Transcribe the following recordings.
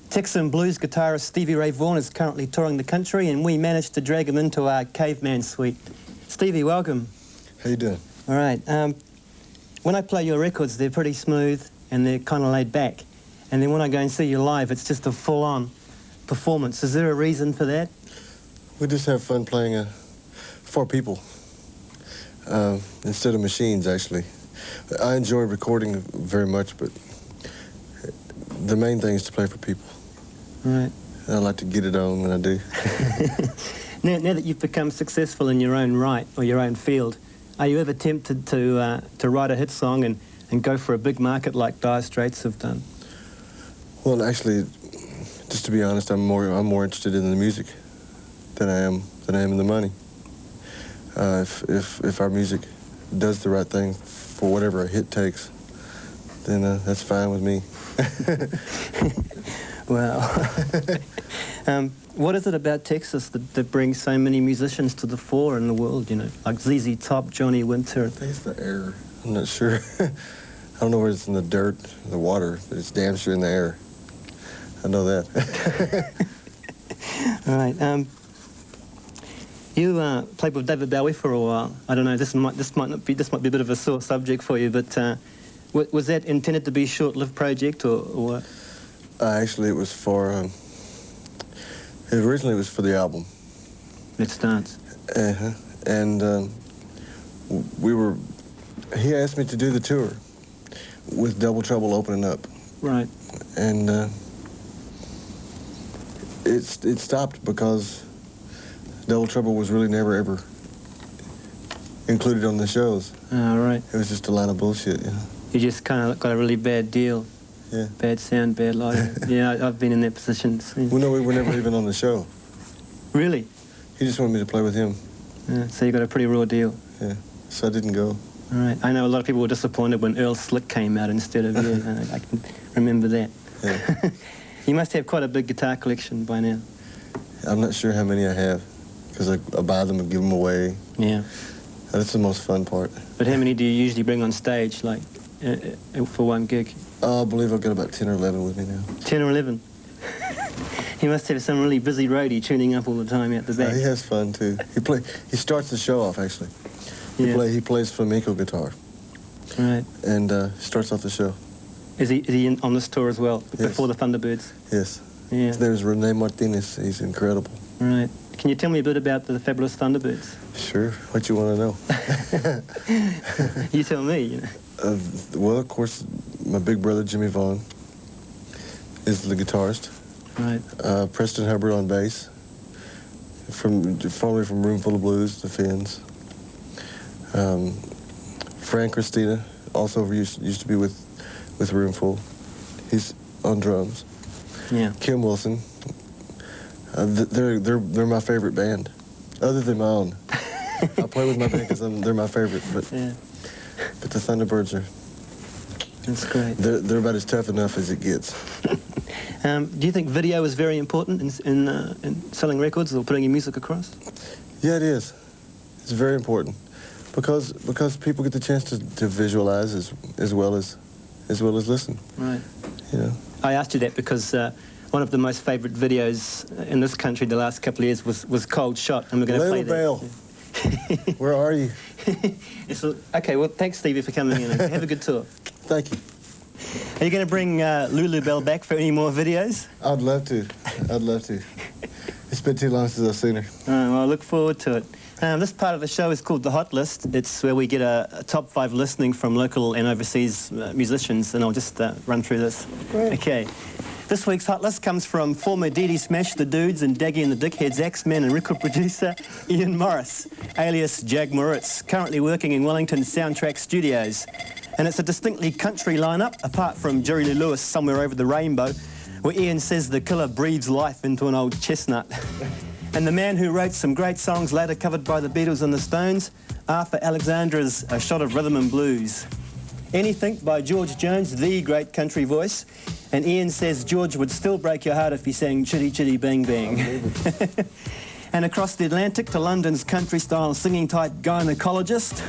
Texan blues guitarist Stevie Ray Vaughan is currently touring the country, and we managed to drag him into our caveman suite. Stevie, welcome. How you doing? All right. When I play your records, they're pretty smooth and they're kind of laid back. And then when I go and see you live, it's just a full-on performance. Is there a reason for that? We just have fun playing for people instead of machines, actually. I enjoy recording very much, but the main thing is to play for people. Right. I like to get it on when I do. Now that you've become successful in your own right, or your own field, are you ever tempted to write a hit song and go for a big market like Dire Straits have done? Well, actually, just to be honest, I'm more interested in the music than I am in the money. If our music does the right thing for whatever a hit takes, then that's fine with me. Well, what is it about Texas that brings so many musicians to the fore in the world, you know, like ZZ Top, Johnny Winter? I think it's the air. I'm not sure. I don't know where it's in the dirt, the water, but it's damn sure in the air. I know that. All right. You played with David Bowie for a while. I don't know. This might be a bit of a sore subject for you, but was that intended to be a short-lived project, or what? Actually, it was for. Originally, it was for the album. Let's Dance. And we were. He asked me to do the tour with Double Trouble opening up. Right. And it stopped because Double Trouble was really never ever included on the shows. Oh, right. It was just a line of bullshit, you know. You just kind of got a really bad deal. Yeah. Bad sound, bad lighting. Yeah, I've been in that position. Well, no, we were never even on the show. Really? He just wanted me to play with him. Yeah, so you got a pretty raw deal. Yeah, so I didn't go. All right. I know a lot of people were disappointed when Earl Slick came out instead of you. I can remember that. Yeah. You must have quite a big guitar collection by now. I'm not sure how many I have, because I buy them and give them away. Yeah. That's the most fun part. But how many do you usually bring on stage, like, for one gig? I believe I've got about 10 or 11 with me now. 10 or 11? He must have some really busy roadie tuning up all the time out the back. He has fun, too. He starts the show off, actually. He plays flamenco guitar. Right. And starts off the show. Is he on this tour as well, before the Thunderbirds? Yes. Yeah. There's Rene Martinez. He's incredible. Right. Can you tell me a bit about the fabulous Thunderbirds? Sure. What you want to know? You tell me, you know. Well, of course, my big brother, Jimmy Vaughan, is the guitarist. Right. Preston Hubbard on bass, formerly from Roomful of Blues, the Finns. Frank Christina, also used to be with Roomful. He's on drums. Yeah. Kim Wilson. They're my favorite band, other than my own. I play with my band because they're my favorite, but but the Thunderbirds are. That's great. They're about as tough enough as it gets. Do you think video is very important in selling records or putting your music across? Yeah, it is. It's very important because people get the chance to visualize as well as listen. Right. You know. I asked you that because one of the most favourite videos in this country the last couple of years was Cold Shot, and we're going to play that. Bell. Where are you? Okay, well, thanks, Stevie, for coming in. Have a good tour. Thank you. Are you going to bring Lulu Bell back for any more videos? I'd love to. I'd love to. It's been too long since I've seen her. All right, well, I look forward to it. This part of the show is called The Hot List. It's where we get a top 5 listening from local and overseas musicians, and I'll just run through this. Great. Okay. This week's Hot List comes from former Dee Dee Smash the Dudes and Daggy and the Dickheads Axeman and record producer Ian Morris, alias Jag Moritz, currently working in Wellington Soundtrack Studios. And it's a distinctly country lineup, apart from Jerry Lee Lewis, Somewhere Over the Rainbow, where Ian says the killer breathes life into an old chestnut. And the man who wrote some great songs later covered by the Beatles and the Stones, Arthur Alexandra's A Shot of Rhythm and Blues. Anything by George Jones, the great country voice. And Ian says George would still break your heart if he sang Chitty Chitty Bang Bang. And across the Atlantic to London's country-style singing-type gynecologist,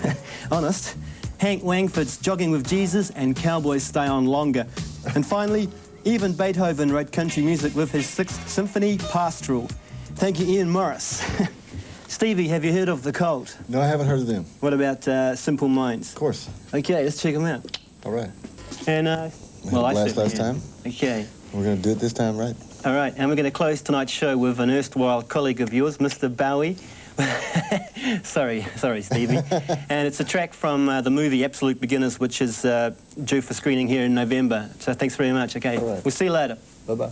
honest, Hank Wangford's Jogging with Jesus and Cowboys Stay On Longer. And finally, Even Beethoven wrote country music with his 6th Symphony Pastoral. Thank you, Ian Morris. Stevie, have you heard of The Cult? No, I haven't heard of them. What about Simple Minds? Of course. Okay, let's check them out. All right. And, well, I last certainly time. have. Okay. We're going to do it this time, right? All right, and we're going to close tonight's show with an erstwhile colleague of yours, Mr. Bowie. sorry, Stevie. And it's a track from the movie Absolute Beginners, which is due for screening here in November. So thanks very much. Okay, All right. We'll see you later. Bye-bye.